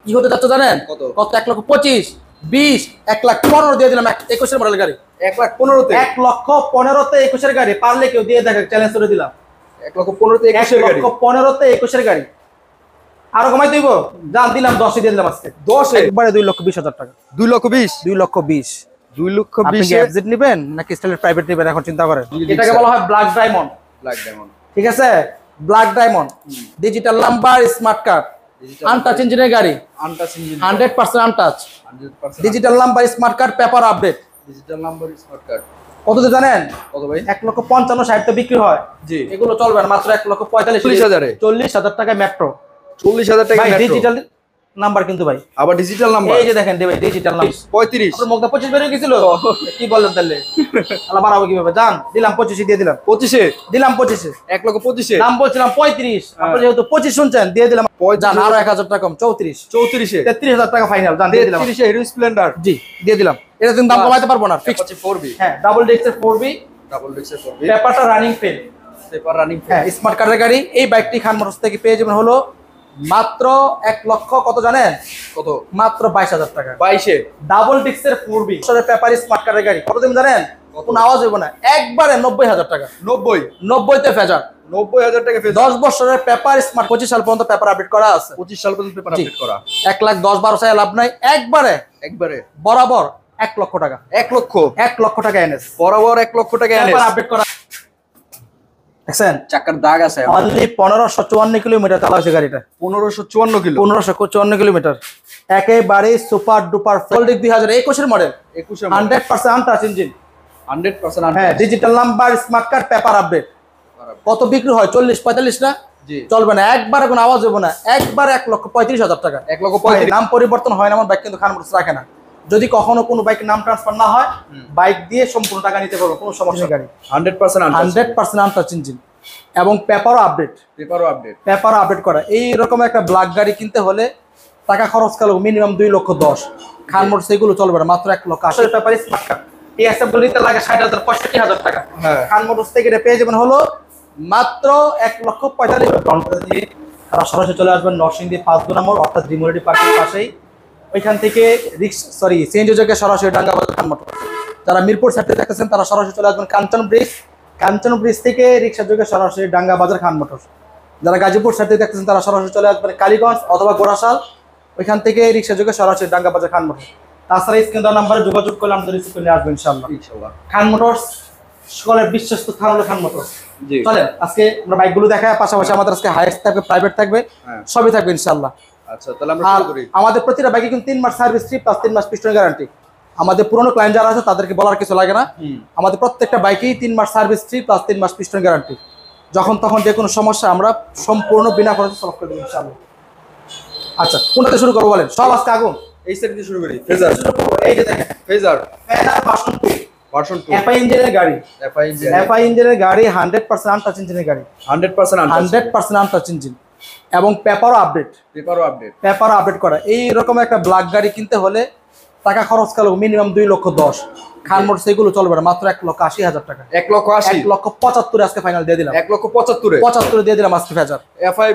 কি হতে চাচ্ছ জানেন? কত? কত? 1,25,000, 20, 1,15,000 দিয়ে দিলাম। 21-এর মডেল গাড়ি। 1,15,000 1,15,000 21-এর গাড়ি। পারলে কেউ দিয়ে দেখে, চ্যালেঞ্জ করে দিলাম। 1,15,000 21-এর গাড়ি। 1,15,000 21-এর গাড়ি। আরো কমাই দিব? জান দিলাম 10 দিয়ে দিলাম আজকে। 10 এ একবারে 2,20,000 টাকা। 2,20,000 2,20,000 2,20,000 আপনি কি এফজেড নেবেন নাকি স্টাইলের প্রাইভেট নেবেন এখন চিন্তা করেন। জি, এটাকে স্যার। বলা হয় ব্ল্যাক ডায়মন্ড। Black diamond. ঠিক আছে? Black diamond, digital number, smart card, untouch ইঞ্জিনের গাড়ি, untouch engine 100% untouch, 100% digital number, smart card, paper update. Digital number smart card. কত দিয়ে জানেন? কত ভাই? 1,55,000 তো বিক্রি হয়। জি। এগুলো চলবে না, মাত্র 1,45,000 40,000 টাকায় মেট্রো। 40,000 টাকা মেট্রো। ডিজিটাল নাম্বার কিন্তু ভাই। আবার ডিজিটাল নাম্বার। এই যে দেখেন ভাই, ডিজিটাল নাম্বার 35 আপনার মুখটা 25 বের হয়ে গেছিল। কি বললেন তাহলে? আল্লাহ বাড়াবো কিভাবে? জান দিলাম 25 দিয়ে দিলাম। 25 এ দিলাম 25 1,25,000 দাম বলছিলাম 35, আপনি যেহেতু 25 শুনছেন দিয়ে দিলাম। 35 জান আরো 1,000 টাকা কম, 34 34 এ 33,000 টাকা ফাইনাল। জান দিয়ে দিলাম 33 এ হিরো স্প্লেন্ডার। জি দিয়ে দিলাম। এটা তুমি দাম কমাইতে পারবো না, ফিক্সড। 4B হ্যাঁ ডাবল ডিস্কের 4B, ডাবল ডিক্সের 4B পেপারটা রানিং পেন, পেপার রানিং। হ্যাঁ স্মার্ট কার্ডের গাড়ি। এই বাইকটি খান মোটরস থেকে পেয়ে যাবেন হলো মাত্র 1 লক্ষ কত জানেন? কত? মাত্র 22,000 টাকা। 22 এ ডাবল ডিস্কের 4B পেপার স্মার্ট কার্ডের গাড়ি। কত দিন জানেন? কোনো আওয়াজ হইব না, একবারে 90,000 টাকা। 90 তে ফেজার 90,000 টাকা ফেজ। 10 বছরের পেপার স্মার্ট, 25 সাল পর্যন্ত পেপার আপডেট করা আছে। 25 সাল পর্যন্ত পেপার আপডেট করা। 1,10,12 চাই লাভ নাই, একবারে বরাবর 1 লক্ষ টাকা। 1 লক্ষ 1 লক্ষ টাকা এনএস বরাবর 1 লক্ষ টাকা এনে পেপার আপডেট করা। দেখছেন চাকার দাগ আছে। অনলি 1554 কিলোমিটার চালা হয়েছে গাড়িটা। 1554 কিলো 1554 কিলোমিটার। একেবারে সুপার ডুপার ফোল্ডিক 2021 এর মডেল। 21 এর 100% আনটাচ ইঞ্জিন, 100% হ্যাঁ digital number, smart card, paper update. কত বিক্রি হয়? 40-45 না? জি চলবে না, একবারে কোনো আওয়াজ হবে না, একবারে 1,35,000 টাকা। 1,35,000 নাম পরিবর্তন হয় না আমার বাইক, কিন্তু খান মোটরস রাখে না। যদি কখনো কোনো বাইকের নাম ট্রান্সফার না হয়, বাইক দিয়ে সম্পূর্ণ টাকা নিতে পারবো, কোনো সমস্যা গাড়ি। 100% আনটাচ ইঞ্জিন এবং পেপারও আপডেট, পেপারও আপডেট করা। এই রকম একটা ব্ল্যাক গাড়ি কিনতে হলে টাকা খরচ কালো মিনিমাম 2,10,000। খান মোটরস এগুলো চলবে না, মাত্র 1,80,000 পেপার স্মার্ট কার্ড। এই অ্যাসেম্বল নিতে লাগে 60,000 65,000 টাকা। খান মোটরস থেকে এটা পেয়ে যাবেন হলো মাত্র 1,45,000। তারা সরাসরি চলে আসবেন নরসিংদী 5 নম্বর, অর্থাৎ রিমোরিটি পার্কের পাশেই। ওইখান থেকে সিএনজি যোগে সরাসরি ডাঙ্গাবাজার খান মোটরস। যারা মিরপুর সাইডে দেখতেছেন তারা সরাসরি চলে আসবেন কাঞ্চন ব্রিজ, কাঞ্চন ব্রিজ থেকে রিক্সা যোগে সরাসরি ডাঙ্গাবাজার খান মোটরস। যারা গাজীপুর সাইডে দেখতেছেন তারা সরাসরি চলে আসবেন কালীগঞ্জ অথবা গোরাশাল, ওইখান থেকে রিক্সা যোগে সরাসরি ডাঙ্গাবাজার খান মোটরস। তাছাড়া স্ক্রিন দেওয়া নাম্বারে যোগাযোগ করলে আমাদের রিসিভ করে আসবেন ইনশাআল্লাহ। খান মোটরস সকলের বিশ্বস্ত স্থান হলো খান মোটরস। চলেন আজকে আমরা বাইকগুলো দেখাই, পাশাপাশি আমাদের আজকে হাইস্ট থাকবে, প্রাইভেট থাকবে, সবই থাকবে ইনশাআল্লাহ। আচ্ছা তাহলে আমরা শুরু করি। আমাদের প্রতিটা বাইকে কিন্তু 3 মাস সার্ভিস ফ্রি প্লাস 3 মাস পিস্টন গ্যারান্টি। আমাদের পুরনো ক্লায়েন্ট যারা আছে তাদেরকে বলার কিছু লাগে না, আমাদের প্রত্যেকটা বাইকেই 3 মাস সার্ভিস ফ্রি প্লাস 3 মাস পিস্টন গ্যারান্টি। যখন তখন যে কোনো সমস্যা আমরা সম্পূর্ণ বিনা খরচে সলভ করে দেবো ইনশাআল্লাহ। আচ্ছা কোনটা শুরু করবো বলেন? সব আজকে আগুন। এই সাইড দিয়ে শুরু করি। ফেজার, এই যে দেখেন ফেজার ভার্সন 2 এফআই ইঞ্জিনের গাড়ি। এফআই ইঞ্জিনের গাড়ি 100% আনটাচ ইঞ্জিনের গাড়ি, 100% আনটাচ ইঞ্জিন এবং পেপারও আপডেট, পেপারও আপডেট করা। এই রকম একটা ব্ল্যাক গাড়ি কিনতে হলে টাকা খরচ কালো মিনিমাম 2,10,000। খান মোটরস এগুলো চলবে না, মাত্র 1,80,000 টাকা। 1,75,000 আজকে ফাইনাল দিয়ে দিলাম। 1,75,000 দিয়ে দিলাম আজকে ফেজার এফআই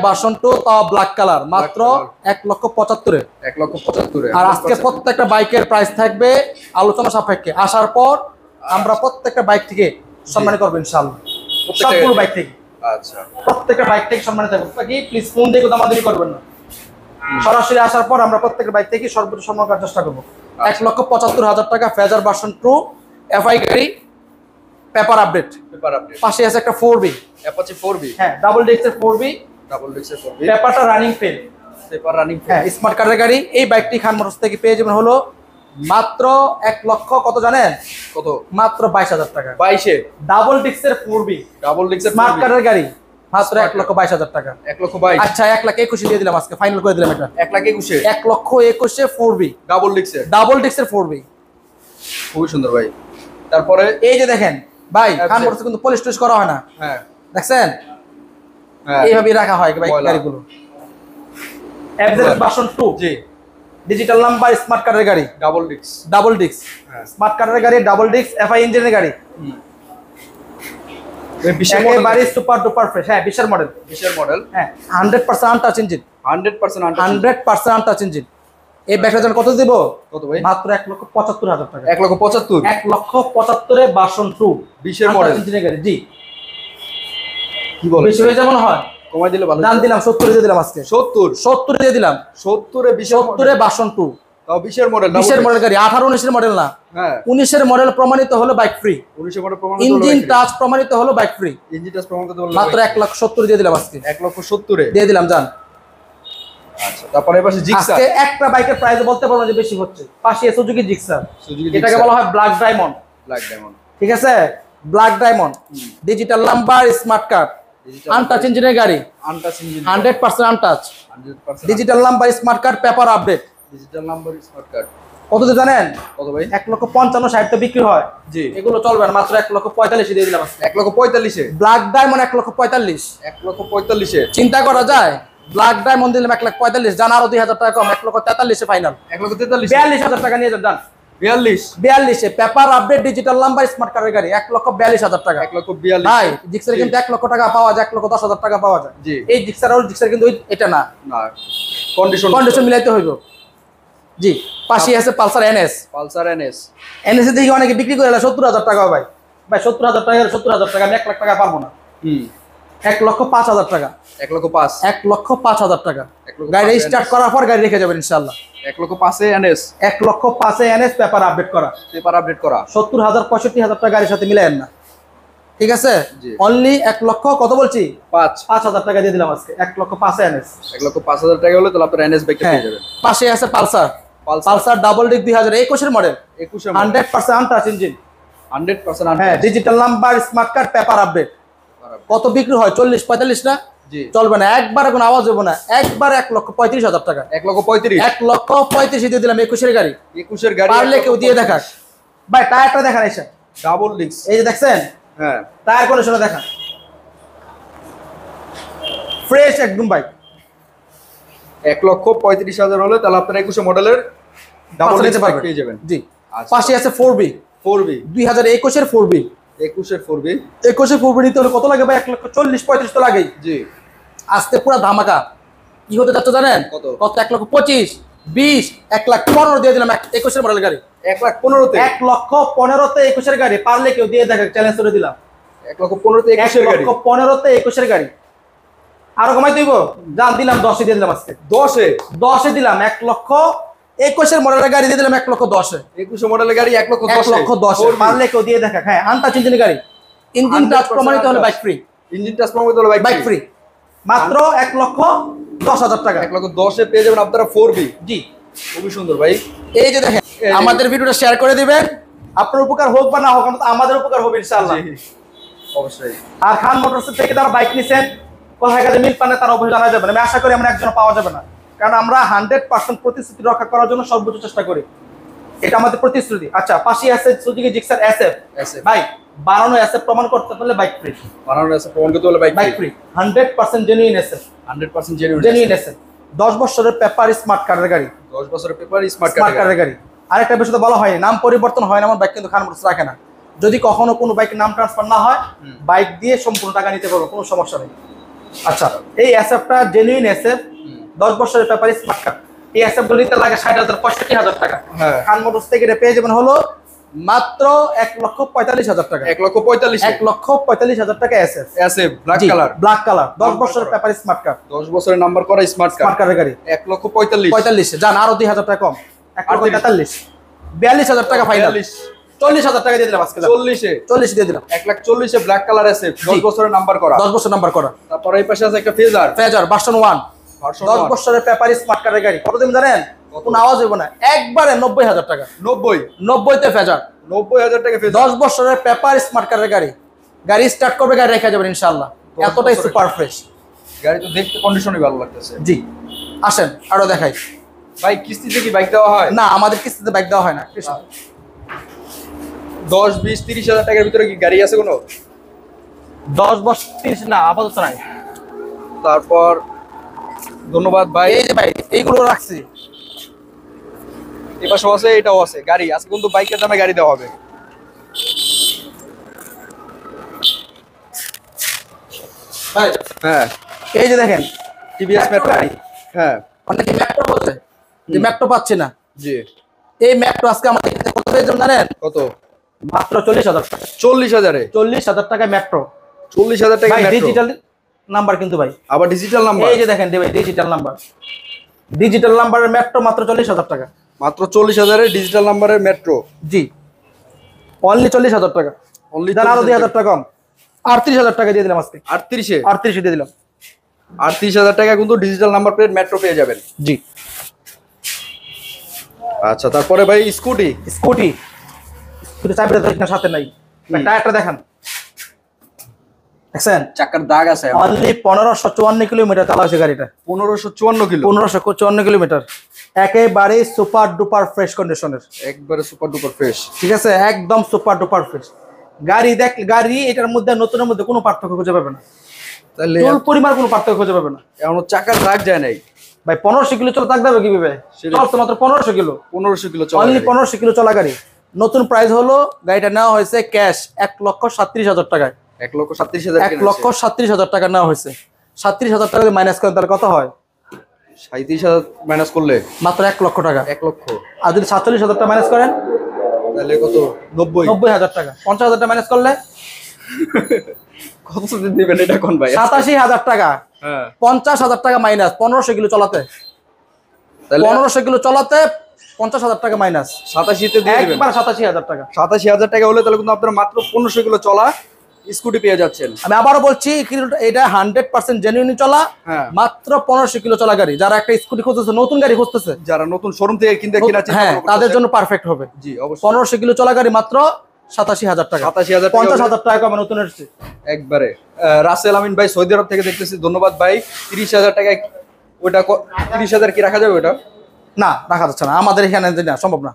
ভার্সন 2 তাও ব্ল্যাক কালার, মাত্র 1,75,000। আর আজকে প্রত্যেকটা বাইকের প্রাইস থাকবে আলোচনা সাপেক্ষে। আসার পর আমরা প্রত্যেকটা বাইক থেকে সম্মান করবো ইনশাআল্লাহ, সবগুলো বাইক থেকে। আচ্ছা প্রত্যেকটা বাইক থেকে সম্মান থাকবে, প্লিজ ফোন দিয়ে দামাদামি করবেন না। সরাসরি আসার পর আমরা প্রত্যেকটা বাইক থেকে সর্বোচ্চ সম্মান করার চেষ্টা করবো। 1,75,000 টাকা ফেজার ভার্সন 2 এফআই গাড়ি, পেপার আপডেট। পাশে আছে একটা 4B, হ্যাঁ ডাবল ডিস্কের 4B, পেপারটা রানিং পেন, হ্যাঁ স্মার্ট কার্ডের গাড়ি। এই বাইকটি খান মোটরস থেকে পেয়ে যাবেন হলো মাত্র 1 লক্ষ কত জানেন? কত? মাত্র 22,000 টাকা। 22 এ ডাবল ডিস্কের 4B স্মার্ট কার্ডের গাড়ি, মাত্র 1,22,000 টাকা। 1,22,000। আচ্ছা 1,21,000 দিয়ে দিলাম আজকে, ফাইনাল করে দিলাম এটা। 1,21,000 1,21,000 4B ডাবল ডিস্কের 4B। খুবই সুন্দর ভাই। তারপরে এই যে দেখেন ভাই, খান মোটরস কিন্তু পলিশ টলিশ করা হয় না, হ্যাঁ দেখছেন এইভাবেই রাখা হয় বাইক গাড়িগুলো। এফজেড ভার্সন 2 জি ডিজিটাল নাম্বার, স্মার্ট কার্ডের গাড়ি, ডাবল ডিস্ক স্মার্ট কার্ডের গাড়ি, ডাবল ডিস্ক এফআই ইঞ্জিনের গাড়ি। একেবারে সুপার ডুপার ফ্রেশ, হ্যাঁ 20 এর মডেল, হ্যাঁ 100% আনটাচ ইঞ্জিন, 100% আনটাচ ইঞ্জিন। এই ব্যাগটা যেন কত দিব? কত ভাই? মাত্র 1,75,000 টাকা। 1,75,000 1,75,000 ভার্সন 2 20 এর মডেল ইঞ্জিনের গাড়ি। জি কি বলে বেশি হয়ে যেমন হয় কমাই দিলে ভালো। দাম দিলাম 70 দিয়ে দিলাম আজকে। 70 দিয়ে দিলাম 70 এ 70 ভার্সন 2 তাও 20 এর মডেল। 20 এর মডেল গাড়ি, 18 19 এর মডেল না। হ্যাঁ 19 এর মডেল প্রমাণিত হলো বাইক ফ্রি। 19 এর মডেল প্রমাণিত হলো ইঞ্জিন টাচ প্রমাণিত হলো বাইক ফ্রি। ইঞ্জিন টাচ প্রমাণিত হলো মাত্র 1,70,000 দিয়ে দিলাম আজকে। 1,70,000 এ দিয়ে দিলাম জান। আচ্ছা তারপরে পাশে জিক্সার। আজকে একটা বাইকের প্রাইস বলতে পারবো যে বেশি হচ্ছে। পাশে সুজুকি জিক্সার। সুজুকি এটাকে বলা হয় ব্ল্যাক ডায়মন্ড। ঠিক আছে, black diamond digital number smart card untouch ইঞ্জিনের গাড়ি। 100% untouch digital number smart card paper update. Digital number smart card কত দিয়ে জানেন? কত ভাই? 1,55,000 তো বিক্রি হয়। জি এগুলো চলবে না, মাত্র 1,45,000 দিয়ে দিলাম। 1,45,000 এ ব্ল্যাক ডায়মন্ড 1,45,000। 1,45,000 এ চিন্তা করা যায়? ব্ল্যাক ডায়মন্ড দিলাম 1,45,000, জান আরো 2,000 টাকা কম, 1,43,000 ফাইনাল। 1,43,000 42,000 টাকা নিয়ে যান। 42 এ paper update digital number smart কার্ডের গাড়ি 1,42,000 টাকা। 1,42,000 ভাই জিক্সার কিন্তু 1 লক্ষ টাকা পাওয়া যায়, 1,10,000 টাকা পাওয়া যায়। জি এই জিক্সার আর জিক্সার কিন্তু এটা না, না কন্ডিশন মিলাইতে হইব। জি পাশে আছে পালসার এনএস। এনএস এর দিকে অনেকে বিক্রি করে 70,000 টাকা। ভাই 70,000 টাকা 70,000 টাকা আমি 1 লাখ টাকা পারবো না। 1,05,000 টাকা। 1,05,000 টাকা গাড়ি স্টার্ট করার পর গাড়ি রেখে যাবেন ইনশাআল্লাহ। 1,05,000 এ এনএস। 1,05,000 এনএস পেপার আপডেট করা। 70,000 65,000 টাকা গাড়ির সাথে মিলায়েন না, ঠিক আছে? অনলি 1 লক্ষ কত বলছি 5,000 টাকা দিয়ে দিলাম আজকে। 1,05,000 এনএস। 1,05,000 টাকা হলে তাহলে আপনার এনএস ব্যাগটা পেয়ে যাবেন। পাশে আছে পালসার ডাবল ডিক 2021 এর মডেল। 100% untouch engine. 100% হ্যাঁ digital number smart card paper update. কত বিক্রি হয়? 40-45 না? জি চলবে না, একবারে কোনো আওয়াজ হবে না। একবার 1,35,000 টাকা। 1,35,000 1,35,000 দিয়ে দিলাম 21 এর গাড়ি। 21 এর গাড়ি পারলে কেউ দিয়ে দেখাক। ভাই টায়ারটা দেখান এসে ডাবল ডিস্ক। এই যে দেখছেন? হ্যাঁ টায়ার কন্ডিশনে দেখান, ফ্রেশ একদম বাইক। 1,35,000 হলে তাহলে আপনারা 21 মডেলের ডাবল ডিস্ক পেয়ে যাবেন। জি পাশে আছে 4B 2021 এর 4B। 21 এর 4B 21 এর 4B নিতে হলে কত লাগে ভাই? 1,40,000-45,000 তো লাগেই। জি আজকে পুরো ধামাকা কি হতে যাচ্ছে জানেন? কত 1,25,000 20 1,15,000 দিয়ে দিলাম 21 এর মডেল গাড়ি। 1,15,000 তে 1,15,000 তে 21 এর গাড়ি। পারলে কেউ দিয়ে দেখে, চ্যালেঞ্জ করে দিলাম। 1,15,000 তে 21 এর গাড়ি। 1,15,000 তে 21 এর গাড়ি। আরো কমাই দিব জান, দিলাম 10 দিয়ে দিলাম আজকে। 10 দিলাম। 1,21,000 এর মডেলের গাড়ি দিয়ে দিলাম 1,10,000 21 মডেলের গাড়ি 1,10,000 পারলে কেউ দিয়ে দেখা। হ্যাঁ আনটাচ ইঞ্জিনের গাড়ি, ইঞ্জিন টাচ প্রমাণিত হলে বাইক ফ্রি। ইঞ্জিন টাচ প্রমাণিত হলে বাইক ফ্রি মাত্র 1,10,000 টাকা। 1,10,000 এ পেয়ে যাবেন আপনারা 4B। জি খুবই সুন্দর ভাই। এই যে দেখেন, আমাদের ভিডিওটা শেয়ার করে দিবেন। আপনার উপকার হোক বা না হোক, আমাদের উপকার হবে ইনশাআল্লাহ। অবশ্যই। আর খান মোটরস থেকে যারা বাইক নিছেন, কোথায় কাজে মিল পানে তারা অবশ্যই জানা যাবে না। আমি আশা করি এমন একজন পাওয়া যাবে না, কারণ আমরা 100% প্রতিশ্রুতি রক্ষা করার জন্য সর্বোচ্চ চেষ্টা করি। এটা আমাদের প্রতিশ্রুতি। আচ্ছা পাশে আছে সুজুকি জিক্সার SF। ভাই বানানো SF প্রমাণ করতে পারলে বাইক ফ্রি। বানানো SF প্রমাণ করতে হলে bike free. 100% genuine SF। 100% genuine SF। 10 বছরের পেপার স্মার্ট কার্ডের গাড়ি। 10 বছরের পেপার স্মার্ট কার্ডের গাড়ি। আরেকটা বিষয় তো বলা হয়নি, নাম পরিবর্তন হয় না আমার বাইক, কিন্তু খান মোটরস রাখে না। যদি কখনো কোনো বাইকের নাম ট্রান্সফার না হয়, বাইক দিয়ে সম্পূর্ণ টাকা নিতে পারবো, কোনো সমস্যা নেই। আচ্ছা এই এসএফটা জেনুইন এসএফ, 10 বছরের পেপার স্মার্ট কার্ড। এই এসএফ গুলো নিতে লাগে 60,000 65,000 টাকা। খান মোটরস থেকে পেয়ে যাবেন হলো মাত্র 1,45,000 টাকা। 1,45,000 টাকা এসএফ ব্ল্যাক কালার 10 বছরের পেপার স্মার্ট কার্ড, 10 বছরের নাম্বার করা স্মার্ট কার্ডের গাড়ি। 1,45,000 জান আরো 2,000 টাকা কম, 1,43,000 42,000 টাকা ফাইনাল। 40,000 টাকা দিয়ে দিলাম আজকে। 40 দিয়ে দিলাম। 1,40,000 এ ব্ল্যাক কালার আছে, 10 বছরের নাম্বার করা। 10 বছর নাম্বার করা। তারপর এই পাশে আছে একটা ফেজার ভার্সন 1 10 বছরের পেপার স্মার্ট কার্ডের গাড়ি। কত দিন জানেন? কোনো আওয়াজ হবে না, একবারে 90,000 টাকা। 90 তে ফেজার, 90,000 টাকা ফেজার। 10 বছরের পেপার স্মার্ট কার্ডের গাড়ি। গাড়ি স্টার্ট করবে, গাড়ি রেখে যাবেন ইনশাআল্লাহ। এতটাই সুপার ফ্রেশ গাড়ি, তো দেখতে কন্ডিশনই ভালো লাগতেছে। জি আসেন আরো দেখাই। ভাই কিস্তিতে কি বাইক দেওয়া হয়? না আমাদের কিস্তিতে বাইক দেওয়া হয় না। 10 20 30,000 টাকার ভিতরে কি গাড়ি আছে কোনো? 10 বছর 30 না আপাতত নাই। তারপর ধন্যবাদ ভাই। এই যে ভাই এইগুলো রাখছি, এই পাশেও আছে, এটাও আছে গাড়ি। আজকে কিন্তু বাইকের দামে গাড়ি দেওয়া হবে। ভাই হ্যাঁ এই যে দেখেন টিভিএস মেট্রো গাড়ি। হ্যাঁ অনেকে ম্যাকটো বলছে যে ম্যাকটো পাচ্ছি না। জি এই ম্যাকটো আজকে আমাদের কাছে কত পেয়েছেন জানেন? কত? মাত্র 40,000 টাকা। 40,000-এ 40,000 টাকায় ম্যাকটো। 40,000 টাকা ভাই মেট্রো। ডিজিটাল নাম্বার কিন্তু ভাই, আবার ডিজিটাল নাম্বার। এই যে দেখেন ভাই ডিজিটাল নাম্বার, ডিজিটাল নাম্বারের ম্যাকটো মাত্র 40,000 টাকা। মাত্র 40,000-এ ডিজিটাল নাম্বারের মেট্রো। জি অনলি 40,000 টাকা। অনলি যারা আরো 2,000 টাকা কম, 38,000 টাকা দিয়ে দিলাম আজকে। 38-এ 38 দিয়ে দিলাম। 38,000 টাকা কিন্তু ডিজিটাল নাম্বার প্লেট মেট্রো পেয়ে যাবেন। জি আচ্ছা তারপরে ভাই স্কুটি। স্কুটি, স্কুটি চাবিটা তো এখানে সাথে নাই, টায়ারটা দেখেন, দেখছেন চাকার দাগ আছে। অনলি 1554 কিলোমিটার চালা হয়েছে গাড়িটা। 1554 কিলো। 1554 কিলোমিটার, একেবারে সুপার ডুপার ফ্রেশ কন্ডিশনের, একবারে সুপার ডুপার ফ্রেশ। ঠিক আছে একদম সুপার ডুপার ফ্রেশ গাড়ি। গাড়ি এটার মধ্যে নতুনের মধ্যে কোনো পার্থক্য খুঁজে পাবে না, তাহলে চুল পরিমাণ কোনো পার্থক্য খুঁজে পাবে না। এমন চাকার দাগ যায় নাই ভাই 1500 কিলো চলা থাক দেবে কিভাবে? চলছে মাত্র 1500 কিলো। 1500 কিলো চলা। অনলি 1500 কিলো চলা গাড়ি। নতুন প্রাইস হলো গাড়িটা নেওয়া হয়েছে ক্যাশ 1,37,000 টাকায়। 1,37,000 1,37,000 টাকা নেওয়া হয়েছে। 37,000 টাকা মাইনাস করেন তাহলে কত হয়? 37,000 মাইনাস করলে মাত্র 1 লক্ষ টাকা। 1 লক্ষ। আর যদি 47,000 টাকা মাইনাস করেন তাহলে কত? 90,000 টাকা। 50,000 টাকা মাইনাস করলে কত দিবেন এটা কোন ভাই? 87,000 টাকা। হ্যাঁ 50,000 টাকা মাইনাস 1500 কিলো চলাতে, তাহলে 1500 কিলো চলাতে 50,000 টাকা মাইনাস 87-তে দিয়ে দিবেন। একবার 87,000 টাকা। 87,000 টাকা হলে তাহলে কিন্তু আপনারা মাত্র 1500 কিলো চলা স্কুটি পেয়ে যাচ্ছেন। আমি আবারও বলছি এটা 100% জেনুইন চলা, হ্যাঁ মাত্র 1500 কিলো চলা গাড়ি। যারা একটা স্কুটি খুঁজতেছে, নতুন গাড়ি খুঁজতেছে, যারা নতুন শোরুম থেকে কিনা হ্যাঁ তাদের জন্য পারফেক্ট হবে। জি অবশ্যই। 1500 কিলো চলা গাড়ি মাত্র 87,000 টাকা। 87,000 টাকা 50,000 টাকা কমে নতুন এসেছে একবারে। রাসেল আমিন ভাই সৌদি আরব থেকে দেখতেছি, ধন্যবাদ ভাই। 30,000 টাকায় ওটা 30,000 কি রাখা যাবে ওটা? না রাখা যাচ্ছে না, আমাদের এখানে না, সম্ভব না।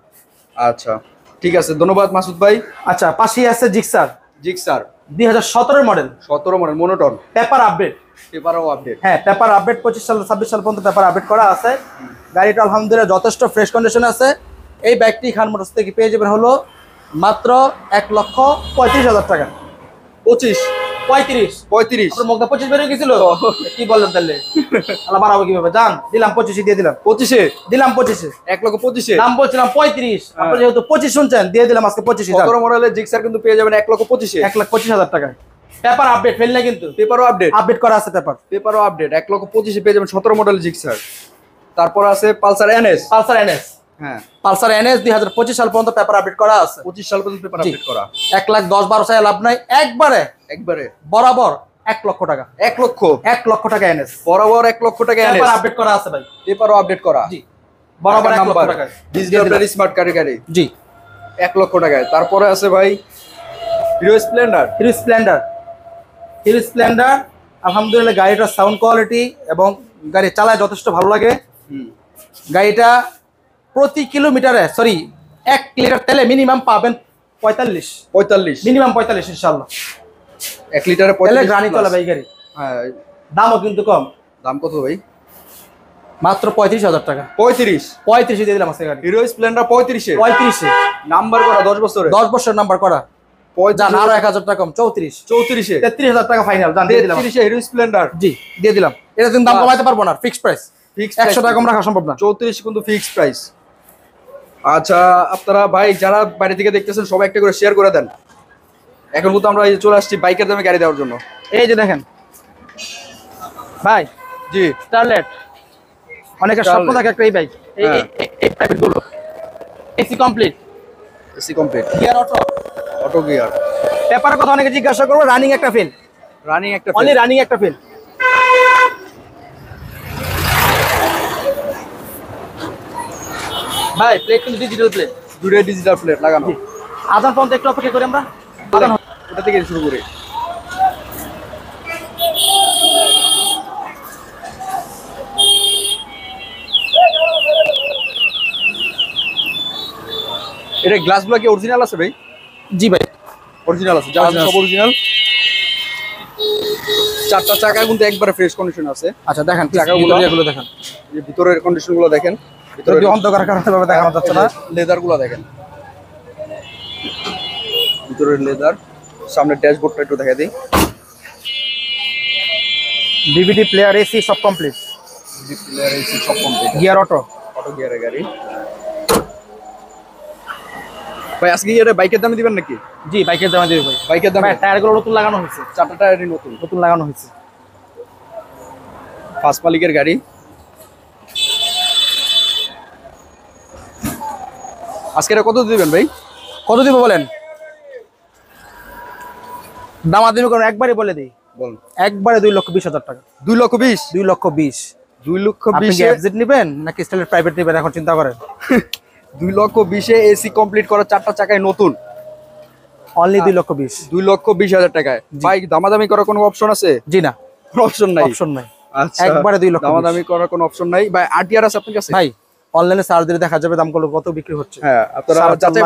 আচ্ছা ঠিক আছে, ধন্যবাদ মাসুদ ভাই। আচ্ছা পাশেই আছে Gixxer Gixxer 2017 model, 17 model monotone, paper update. পেপারও আপডেট। হ্যাঁ পেপার আপডেট 25 সাল 26 সাল পর্যন্ত পেপার আপডেট করা আছে। গাড়িটা আলহামদুলিল্লাহ যথেষ্ট ফ্রেশ কন্ডিশন আছে। এই বাইকটি খান মোটরস থেকে পেয়ে যাবেন হলো মাত্র 1,35,000 টাকা। 35 আপনার মুখটা 25 বেরিয়ে গেছিল, কি বললেন তাহলে? আল্লাহ বাড়াবো কিভাবে? জান দিলাম 25 দিয়ে দিলাম। 25-এ দিলাম 25, 1,25,000। দাম বলছিলাম 35, আপনি যেহেতু 25 শুনছেন দিয়ে দিলাম আজকে 25। 17 মডেলের জিক্সার কিন্তু পেয়ে যাবেন 1,25,000। 1,25,000 টাকায়। পেপার আপডেট ফেললে কিন্তু পেপারও আপডেট, আপডেট করা আছে পেপার। পেপারও আপডেট 1,25,000 পেয়ে যাবেন 17 মডেল জিক্সার। তারপর আছে পালসার এনএস। পালসার এনএস, হ্যাঁ পালসার এনএস 2025 সাল পর্যন্ত পেপার আপডেট করা আছে। 25 সাল পর্যন্ত পেপার আপডেট করা। 1,10,12 চাই লাভ নাই, একবারে বরাবর 1 লক্ষ টাকা। 1 লক্ষ 1 লক্ষ টাকা এনএস বরাবর 1 লক্ষ টাকা এনএস পেপার আপডেট করা আছে ভাই। পেপারও আপডেট করা। জি বরাবর 1 লক্ষ টাকা ডিজিটাল প্লেট স্মার্ট কার্ড গাড়ি। জি 1 লক্ষ টাকায়। তারপরে আছে ভাই হিরো স্প্লেন্ডার। হিরো স্প্লেন্ডার আলহামদুলিল্লাহ গাড়িটার সাউন্ড কোয়ালিটি এবং গাড়ি চালায় যথেষ্ট ভালো লাগে। গাড়িটা প্রতি কিলোমিটারে 1 লিটার তেলে মিনিমাম পাবেন 45 মিনিমাম 45 ইনশাআল্লাহ। 1 লিটারে তেলে 45 রানি চলা ভাই গাড়ি। হ্যাঁ দামও কিন্তু কম, দাম কত ভাই? মাত্র 35,000 টাকা। 35 দিয়ে দিলাম আজকে গাড়ি। হিরো স্প্লেন্ডার 35-এ 35 নাম্বার করা 10 বছরে, 10 বছর নাম্বার করা। জান আরো 1,000 টাকা কম, 34 34-এ 33,000 টাকা ফাইনাল। জান দিয়ে দিলাম। 33-এ হিরো স্প্লেন্ডার জি দিয়ে দিলাম। এটা কিন্তু দাম কমাইতে পারবো না, ফিক্সড প্রাইস। ফিক্স 100 টাকা কম রাখা সম্ভব না। 34 কিন্তু ফিক্স প্রাইস। আচ্ছা আপনারা ভাই যারা বাইরে থেকে দেখতেছেন সবাই একটা করে শেয়ার করে দেন। এখন কিন্তু আমরা এই চলে আসছি বাইকের দামে গাড়ি দেওয়ার জন্য। এই যে দেখেন ভাই জি স্টারলেট, অনেকের স্বপ্ন থাকে একটা এই বাইক। এই প্রাইভেট গুলো AC complete, AC complete, gear auto, auto gear. পেপারের কথা অনেকে জিজ্ঞাসা করবো, রানিং একটা ফিল, রানিং একটা অনলি রানিং একটা ফিল। ভাই প্লেট কিন্তু ডিজিটাল প্লেট, দুটোই ডিজিটাল প্লেট লাগানো। আধান পর্যন্ত একটু অপেক্ষা করি আমরা, ওটা থেকে শুরু করে। এটা গ্লাসগুলো কি অরিজিনাল আছে ভাই? জি ভাই অরিজিনাল আছে, যা সব অরিজিনাল। চারটা চাকা কিন্তু একবারে ফ্রেশ কন্ডিশন আছে। আচ্ছা দেখেন চাকাগুলো এগুলো দেখেন, এই ভিতরের কন্ডিশনগুলো দেখেন। ভিতরে যদি অন্ধকার কারণে ভাবে দেখানো যাচ্ছে না। লেদারগুলো দেখেন, ভিতরের লেদার। সামনে ড্যাশবোর্ডটা একটু দেখা দিই। ডিভিডি প্লেয়ার, এসি সব কমপ্লিট। সুজুকি প্লেয়ার এসি সব কমপ্লিট, গিয়ার অটো। অটো গিয়ারের গাড়ি। ভাই আজকে কি এটা বাইকের দামে দিবেন নাকি? জি বাইকের দামে দিবে ভাই। বাইকের দামে ভাই টায়ারগুলো নতুন লাগানো হয়েছে, 4টা টায়ারই নতুন, নতুন লাগানো হয়েছে। ফার্স্ট মালিকের গাড়ি। আজকে এটা কত দিবেন ভাই? কত দিব বলেন? দাম আদমি করুন, একবারে বলে দিই, বলুন। একবারে 2,20,000 টাকা। 2,20,000? 2,20,000। 2,20,000 আপনি কি এফজেড নেবেন নাকি স্টাইলের প্রাইভেট নেবেন এখন চিন্তা করেন। 2,20,000 এসি কমপ্লিট করা 4টা চাকায় নতুন, অনলি 2,20,000। 2,20,000 টাকায়। ভাই দামাদামি করার কোনো অপশন আছে? জি না, কোনো অপশন নাই। অপশন নাই, আচ্ছা, একবারে 2,20,000। দামাদামি করার কোনো অপশন নাই। ভাই আরটিআর আছে আপনার কাছে? ভাই অনলাইনে সার্চ দিলে দেখা যাবে দাম কত বিক্রি হচ্ছে। হ্যাঁ, আপনারা সারা যাচাই